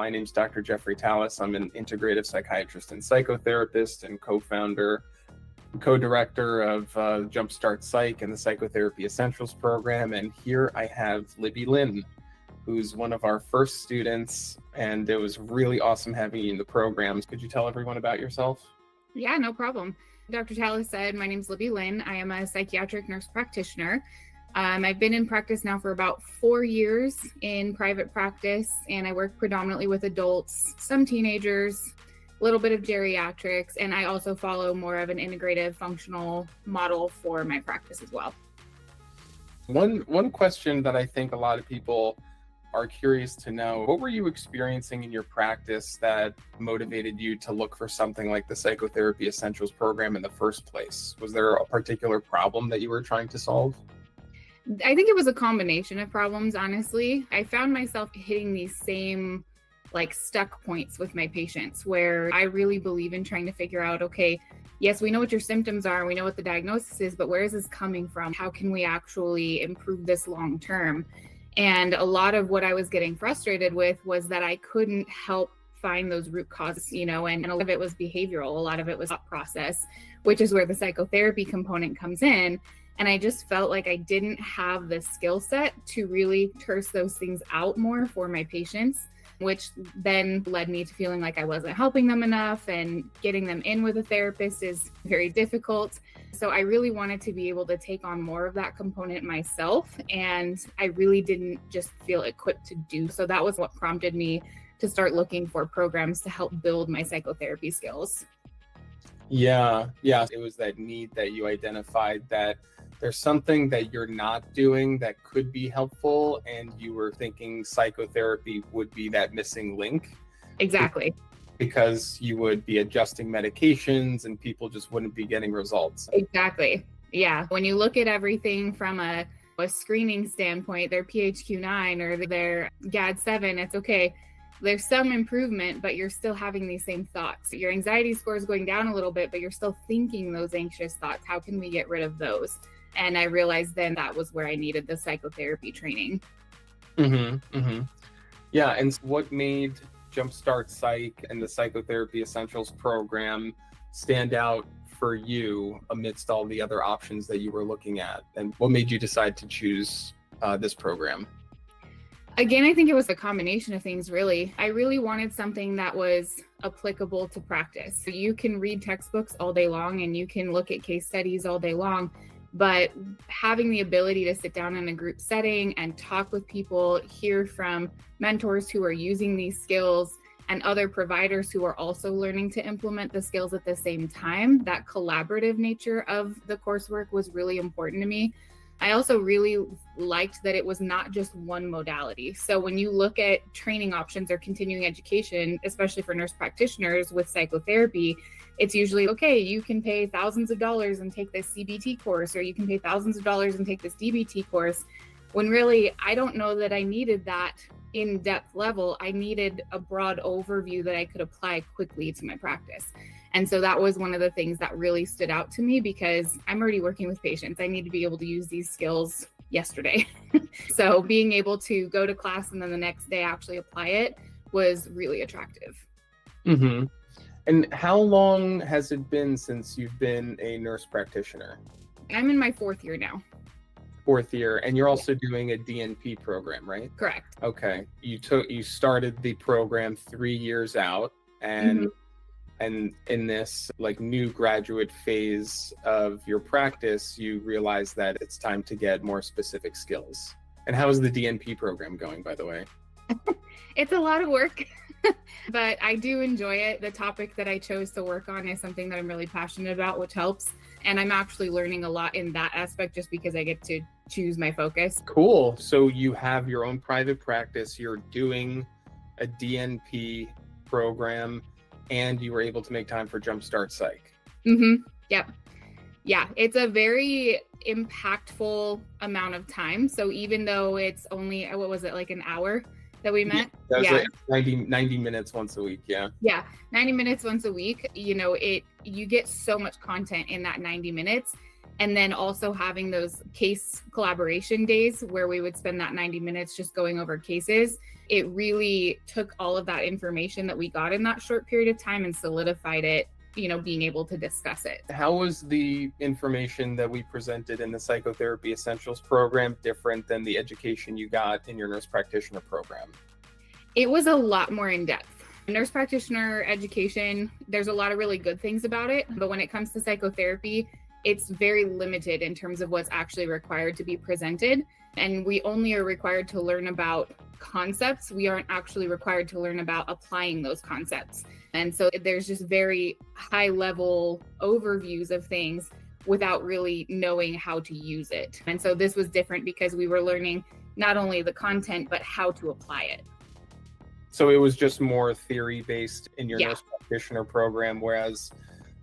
My name's Dr. Geoff Talis. I'm an integrative psychiatrist and psychotherapist and co-founder, co-director of Jumpstart Psych and the Psychotherapy Essentials program. And here I have Libby Lynn, who's one of our first students, and it was really awesome having you in the program. Could you tell everyone about yourself? Yeah, no problem. Dr. Talis said, my name's Libby Lynn. I am a psychiatric nurse practitioner. I've been in practice now for about 4 years in private practice, and I work predominantly with adults, some teenagers, a little bit of geriatrics, and I also follow more of an integrative functional model for my practice as well. One question that I think a lot of people are curious to know, what were you experiencing in your practice that motivated you to look for something like the Psychotherapy Essentials program in the first place? Was there a particular problem that you were trying to solve? I think it was a combination of problems, honestly. I found myself hitting these same stuck points with my patients where I really believe in trying to figure out, okay, yes, we know what your symptoms are, we know what the diagnosis is, but where is this coming from? How can we actually improve this long term? And a lot of what I was getting frustrated with was that I couldn't help find those root causes, and a lot of it was behavioral, a lot of it was thought process, which is where the psychotherapy component comes in. And I just felt like I didn't have the skill set to really terse those things out more for my patients, which then led me to feeling like I wasn't helping them enough, and getting them in with a therapist is very difficult. So I really wanted to be able to take on more of that component myself, and I really didn't just feel equipped to do so. That was what prompted me to start looking for programs to help build my psychotherapy skills. Yeah. It was that need that you identified, that there's something that you're not doing that could be helpful, and you were thinking psychotherapy would be that missing link. Exactly. Because you would be adjusting medications and people just wouldn't be getting results. Exactly. Yeah. When you look at everything from a screening standpoint, their PHQ-9 or their GAD-7, it's okay. There's some improvement, but you're still having these same thoughts. Your anxiety score is going down a little bit, but you're still thinking those anxious thoughts. How can we get rid of those? And I realized then that was where I needed the psychotherapy training. Yeah. And what made Jumpstart Psych and the Psychotherapy Essentials program stand out for you amidst all the other options that you were looking at? And what made you decide to choose this program? Again, I think it was a combination of things, really. I really wanted something that was applicable to practice. So you can read textbooks all day long and you can look at case studies all day long, but having the ability to sit down in a group setting and talk with people, hear from mentors who are using these skills and other providers who are also learning to implement the skills at the same time, that collaborative nature of the coursework was really important to me. I also really liked that it was not just one modality. So when you look at training options or continuing education, especially for nurse practitioners with psychotherapy, it's usually, okay, you can pay thousands of dollars and take this CBT course, or you can pay thousands of dollars and take this DBT course, when really I don't know that I needed that in-depth level. I needed a broad overview that I could apply quickly to my practice. And so that was one of the things that really stood out to me, because I'm already working with patients. I need to be able to use these skills yesterday. So being able to go to class and then the next day actually apply it was really attractive. And how long has it been since you've been a nurse practitioner? I'm in my 4th year now. 4th year, and you're also doing a DNP program, right? Correct. Okay. You started the program 3 years out, and in this new graduate phase of your practice, you realize that it's time to get more specific skills. And how is the DNP program going, by the way? It's a lot of work, but I do enjoy it. The topic that I chose to work on is something that I'm really passionate about, which helps. And I'm actually learning a lot in that aspect just because I get to choose my focus. Cool. So you have your own private practice, you're doing a DNP program, and you were able to make time for Jumpstart Psych. Yep. Yeah, it's a very impactful amount of time. So even though it's only, what was it, an hour that we met? Yeah, that was 90 minutes once a week, yeah. Yeah, 90 minutes once a week. You get so much content in that 90 minutes. And then also having those case collaboration days where we would spend that 90 minutes just going over cases. It really took all of that information that we got in that short period of time and solidified it, being able to discuss it. How was the information that we presented in the Psychotherapy Essentials program different than the education you got in your nurse practitioner program? It was a lot more in depth. Nurse practitioner education, there's a lot of really good things about it, but when it comes to psychotherapy, it's very limited in terms of what's actually required to be presented. And we only are required to learn about concepts. We aren't actually required to learn about applying those concepts. And so there's just very high level overviews of things without really knowing how to use it. And so this was different because we were learning not only the content, but how to apply it. So it was just more theory based in your Yeah. nurse practitioner program, whereas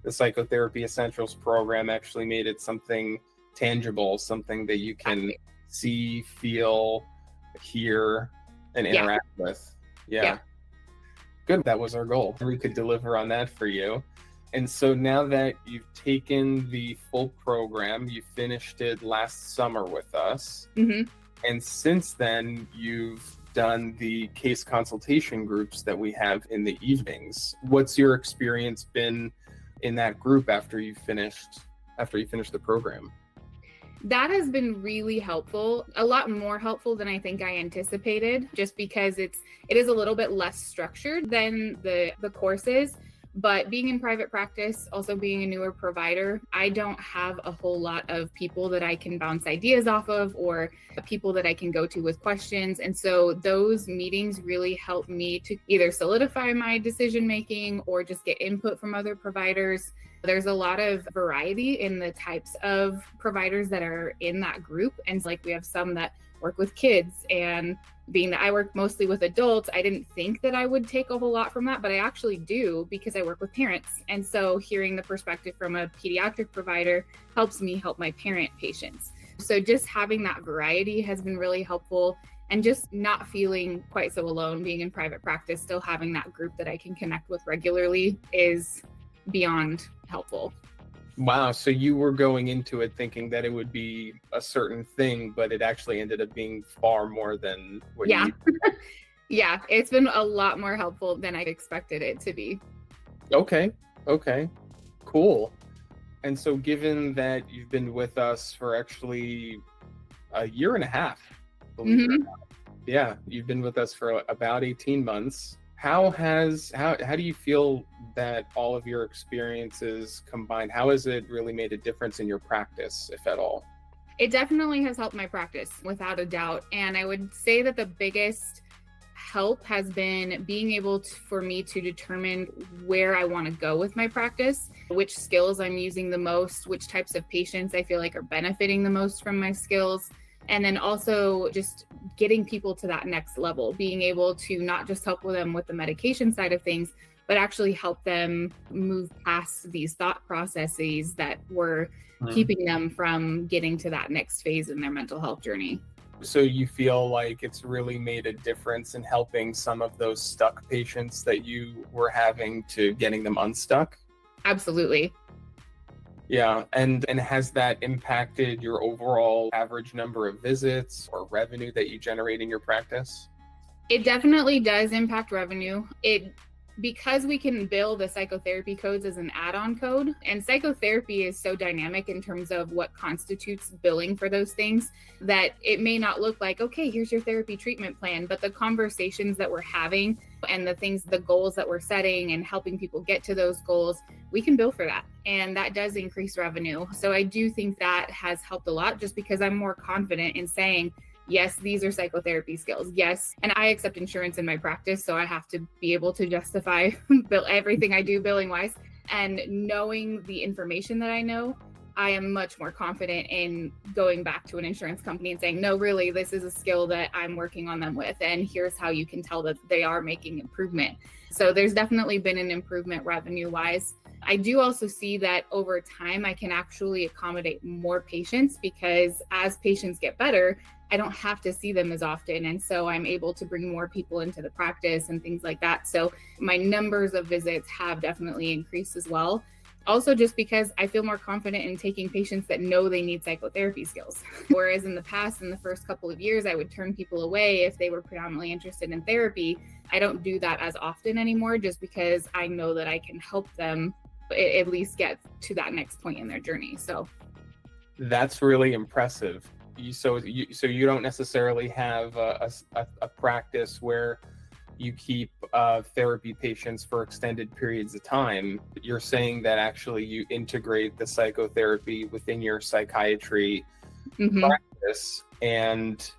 the Psychotherapy Essentials program actually made it something tangible, something that you can see, feel, hear, and interact with. Yeah. Good. That was our goal. We could deliver on that for you. And so now that you've taken the full program, you finished it last summer with us. Mm-hmm. And since then, you've done the case consultation groups that we have in the evenings. What's your experience been in that group after you finished the program? That has been really helpful, a lot more helpful than I think I anticipated, just because it is a little bit less structured than the courses. But being in private practice, also being a newer provider, I don't have a whole lot of people that I can bounce ideas off of or people that I can go to with questions. And so those meetings really help me to either solidify my decision making or just get input from other providers. There's a lot of variety in the types of providers that are in that group. And like we have some that work with kids, and being that I work mostly with adults, I didn't think that I would take a whole lot from that, but I actually do because I work with parents. And so hearing the perspective from a pediatric provider helps me help my parent patients. So just having that variety has been really helpful, and just not feeling quite so alone being in private practice, still having that group that I can connect with regularly is beyond helpful. Wow. So you were going into it thinking that it would be a certain thing, but it actually ended up being far more than what you. Yeah, it's been a lot more helpful than I expected it to be. Okay. Cool. And so given that you've been with us for actually a year and a half, believe it or not. Yeah, you've been with us for about 18 months. How do you feel that all of your experiences combined, how has it really made a difference in your practice, if at all? It definitely has helped my practice, without a doubt. And I would say that the biggest help has been being able for me to determine where I want to go with my practice, which skills I'm using the most, which types of patients I feel like are benefiting the most from my skills. And then also just getting people to that next level, being able to not just help with them with the medication side of things, but actually help them move past these thought processes that were keeping them from getting to that next phase in their mental health journey. So you feel like it's really made a difference in helping some of those stuck patients that you were having to getting them unstuck? Absolutely. Yeah. And has that impacted your overall average number of visits or revenue that you generate in your practice? It definitely does impact revenue. Because we can bill the psychotherapy codes as an add-on code, and psychotherapy is so dynamic in terms of what constitutes billing for those things, that it may not look like, okay, here's your therapy treatment plan, but the conversations that we're having and the goals that we're setting and helping people get to those goals, we can bill for that. And that does increase revenue. So I do think that has helped a lot, just because I'm more confident in saying, yes, these are psychotherapy skills. Yes. And I accept insurance in my practice, so I have to be able to justify everything I do billing wise. And knowing the information that I know, I am much more confident in going back to an insurance company and saying, no, really, this is a skill that I'm working on them with. And here's how you can tell that they are making improvement. So there's definitely been an improvement revenue wise. I do also see that over time, I can actually accommodate more patients, because as patients get better, I don't have to see them as often. And so I'm able to bring more people into the practice and things like that. So my numbers of visits have definitely increased as well. Also, just because I feel more confident in taking patients that know they need psychotherapy skills. Whereas in the past, in the first couple of years, I would turn people away if they were predominantly interested in therapy. I don't do that as often anymore, just because I know that I can help them at least get to that next point in their journey. So that's really impressive. So you don't necessarily have a practice where you keep therapy patients for extended periods of time. You're saying that actually you integrate the psychotherapy within your psychiatry practice, and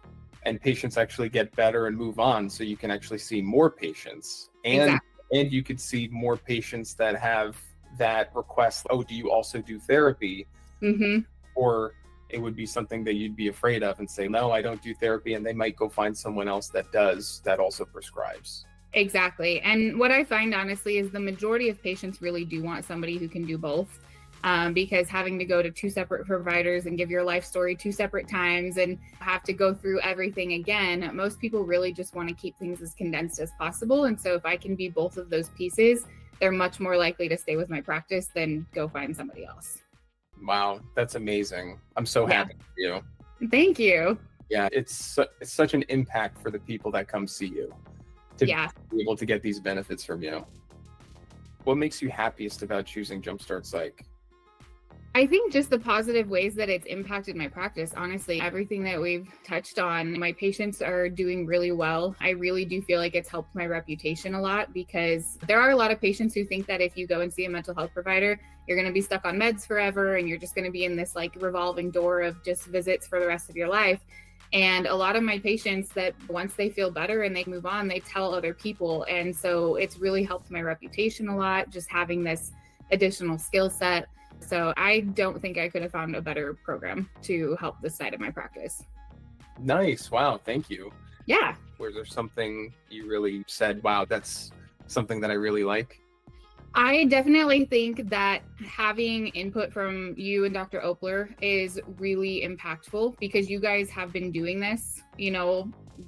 patients actually get better and move on, so you can actually see more patients, and you could see more patients that have that request, oh, do you also do therapy? Or it would be something that you'd be afraid of and say, no, I don't do therapy. And they might go find someone else that does, that also prescribes. Exactly. And what I find, honestly, is the majority of patients really do want somebody who can do both. Because having to go to two separate providers and give your life story two separate times and have to go through everything again, most people really just want to keep things as condensed as possible. And so if I can be both of those pieces, they're much more likely to stay with my practice than go find somebody else. Wow, that's amazing. I'm so happy for you. Thank you. Yeah, it's such an impact for the people that come see you to be able to get these benefits from you. What makes you happiest about choosing Jumpstart Psych? I think just the positive ways that it's impacted my practice. Honestly, everything that we've touched on, my patients are doing really well. I really do feel like it's helped my reputation a lot, because there are a lot of patients who think that if you go and see a mental health provider, you're going to be stuck on meds forever and you're just going to be in this like revolving door of just visits for the rest of your life. And a lot of my patients, that once they feel better and they move on, they tell other people. And so it's really helped my reputation a lot, just having this additional skill set. So I don't think I could have found a better program to help this side of my practice. Nice. Wow. Thank you. Yeah. Was there something you really said, wow, that's something that I really like? I definitely think that having input from you and Dr. Opler is really impactful, because you guys have been doing this,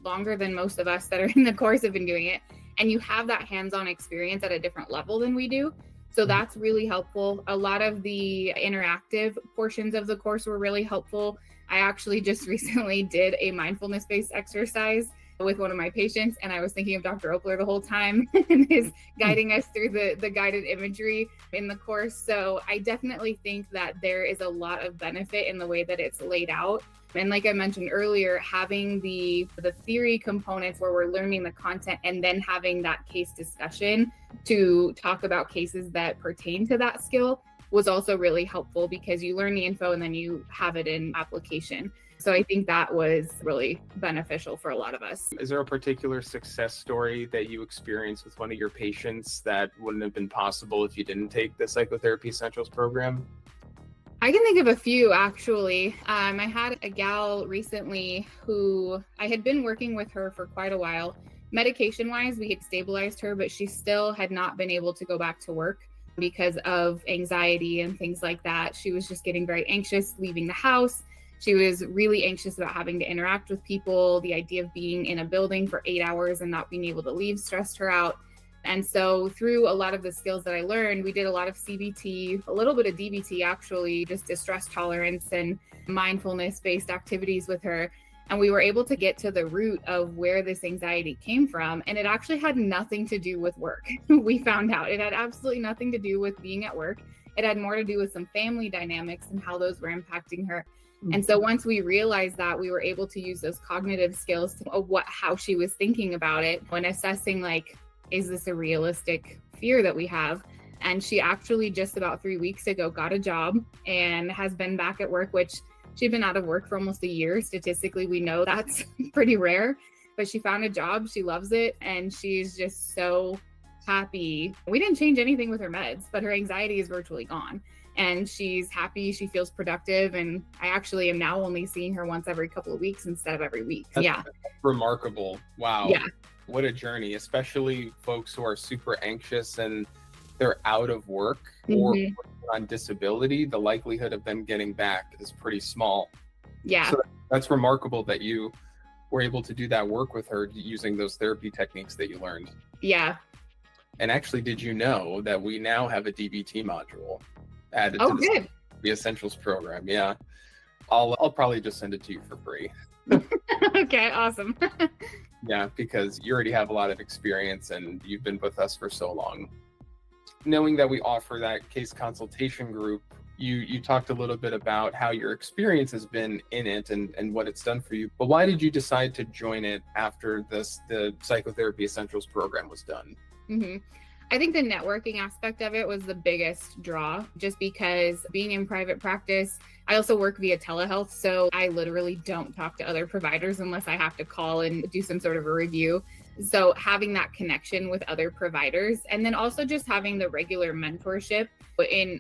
longer than most of us that are in the course have been doing it. And you have that hands-on experience at a different level than we do. So that's really helpful. A lot of the interactive portions of the course were really helpful. I actually just recently did a mindfulness-based exercise with one of my patients, and I was thinking of Dr. Opler the whole time and is guiding us through the guided imagery in the course. So I definitely think that there is a lot of benefit in the way that it's laid out. And like I mentioned earlier, having the theory components where we're learning the content and then having that case discussion to talk about cases that pertain to that skill was also really helpful, because you learn the info and then you have it in application. So I think that was really beneficial for a lot of us. Is there a particular success story that you experienced with one of your patients that wouldn't have been possible if you didn't take the Psychotherapy Essentials program? I can think of a few, actually. I had a gal recently who I had been working with her for quite a while. Medication-wise, we had stabilized her, but she still had not been able to go back to work because of anxiety and things like that. She was just getting very anxious leaving the house. She was really anxious about having to interact with people. The idea of being in a building for 8 hours and not being able to leave stressed her out. And so through a lot of the skills that I learned, we did a lot of CBT, a little bit of DBT, actually, just distress tolerance and mindfulness-based activities with her. And we were able to get to the root of where this anxiety came from. And it actually had nothing to do with work. We found out it had absolutely nothing to do with being at work. It had more to do with some family dynamics and how those were impacting her. And so once we realized that, we were able to use those cognitive skills to how she was thinking about it when assessing, like, is this a realistic fear that we have? And she actually just about 3 weeks ago got a job and has been back at work, which she'd been out of work for almost a year. Statistically, we know that's pretty rare, but she found a job. She loves it. And she's just so happy. We didn't change anything with her meds, but her anxiety is virtually gone. And she's happy. She feels productive. And I actually am now only seeing her once every couple of weeks instead of every week. That's remarkable. Wow. Yeah. What a journey, especially folks who are super anxious and they're out of work or on disability. The likelihood of them getting back is pretty small. Yeah. So that's remarkable that you were able to do that work with her using those therapy techniques that you learned. Yeah. And actually, did you know that we now have a DBT module? added Oh, to good. the Essentials program. Yeah. I'll probably just send it to you for free. Okay, awesome. Yeah, because you already have a lot of experience and you've been with us for so long. Knowing that we offer that case consultation group, you talked a little bit about how your experience has been in it and what it's done for you. But why did you decide to join it after the Psychotherapy Essentials program was done? hmm I think the networking aspect of it was the biggest draw, just because being in private practice, I also work via telehealth. So I literally don't talk to other providers unless I have to call and do some sort of a review. So having that connection with other providers, and then also just having the regular mentorship.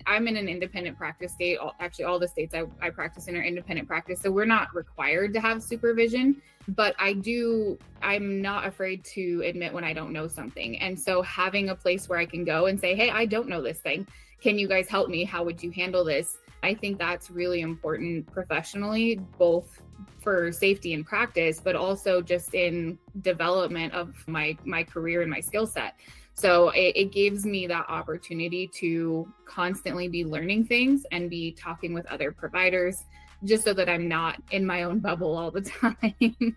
I'm in an independent practice state. Actually, all the states I practice in are independent practice. So we're not required to have supervision, but I'm not afraid to admit when I don't know something. And so having a place where I can go and say, hey, I don't know this thing. Can you guys help me? How would you handle this? I think that's really important professionally, both for safety and practice, but also just in development of my career and my skill set. So it gives me that opportunity to constantly be learning things and be talking with other providers, just so that I'm not in my own bubble all the time.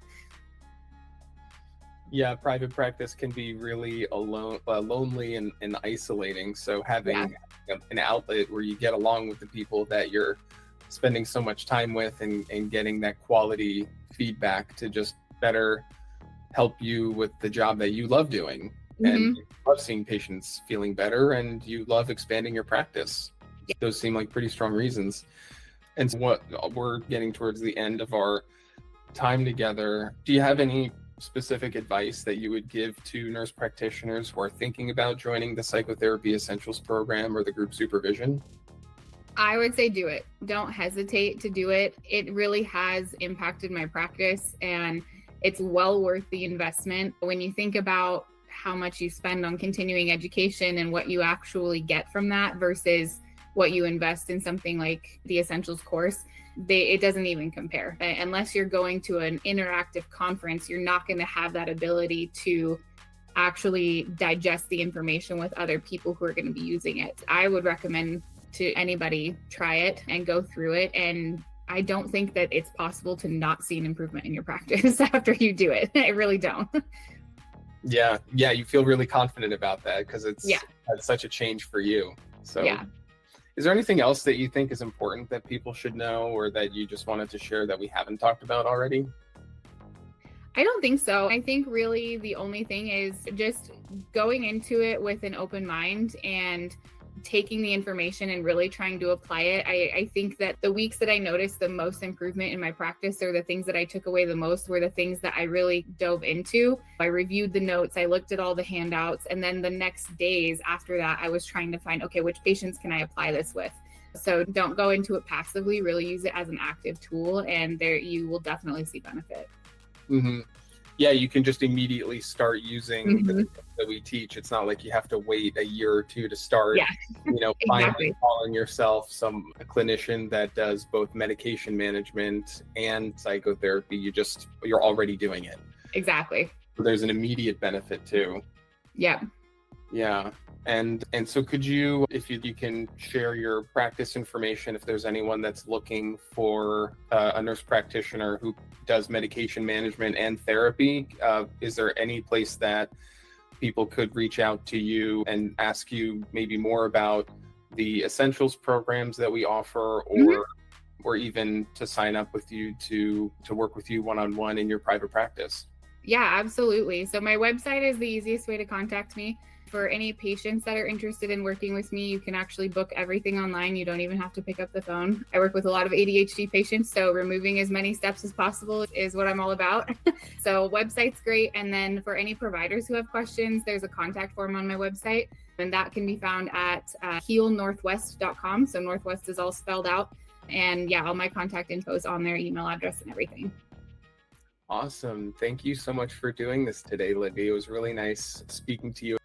Yeah, private practice can be really lonely and isolating. So having an outlet where you get along with the people that you're spending so much time with and getting that quality feedback to just better help you with the job that you love doing. And you love seeing patients feeling better and you love expanding your practice. Those seem like pretty strong reasons. And so we're getting towards the end of our time together. Do you have any specific advice that you would give to nurse practitioners who are thinking about joining the Psychotherapy Essentials program or the group supervision? I would say do it. Don't hesitate to do it. It really has impacted my practice and it's well worth the investment. When you think about how much you spend on continuing education and what you actually get from that versus what you invest in something like the Essentials course, it doesn't even compare. Unless you're going to an interactive conference, you're not going to have that ability to actually digest the information with other people who are going to be using it. I would recommend to anybody try it and go through it. And I don't think that it's possible to not see an improvement in your practice after you do it. I really don't. Yeah, you feel really confident about that because it's had such a change for you. So is there anything else that you think is important that people should know or that you just wanted to share that we haven't talked about already? I don't think so. I think really the only thing is just going into it with an open mind and taking the information and really trying to apply it. I think that the weeks that I noticed the most improvement in my practice, or the things that I took away the most, were the things that I really dove into. I reviewed the notes, I looked at all the handouts, and then the next days after that, I was trying to find, okay, which patients can I apply this with? So don't go into it passively, really use it as an active tool, and there you will definitely see benefit. Mm-hmm. Yeah, you can just immediately start using the stuff that we teach. It's not like you have to wait a year or two to start. Finally calling yourself a clinician that does both medication management and psychotherapy. You're already doing it. Exactly. So there's an immediate benefit too. Yeah. And so could you, if you can share your practice information, if there's anyone that's looking for a nurse practitioner who does medication management and therapy, is there any place that people could reach out to you and ask you maybe more about the Essentials programs that we offer, or even to sign up with you to work with you one-on-one in your private practice? Yeah, absolutely. So my website is the easiest way to contact me. For any patients that are interested in working with me, you can actually book everything online. You don't even have to pick up the phone. I work with a lot of ADHD patients, so removing as many steps as possible is what I'm all about. So website's great. And then for any providers who have questions, there's a contact form on my website, and that can be found at healnorthwest.com. So Northwest is all spelled out. And all my contact info is on there, email address and everything. Awesome. Thank you so much for doing this today, Libby. It was really nice speaking to you.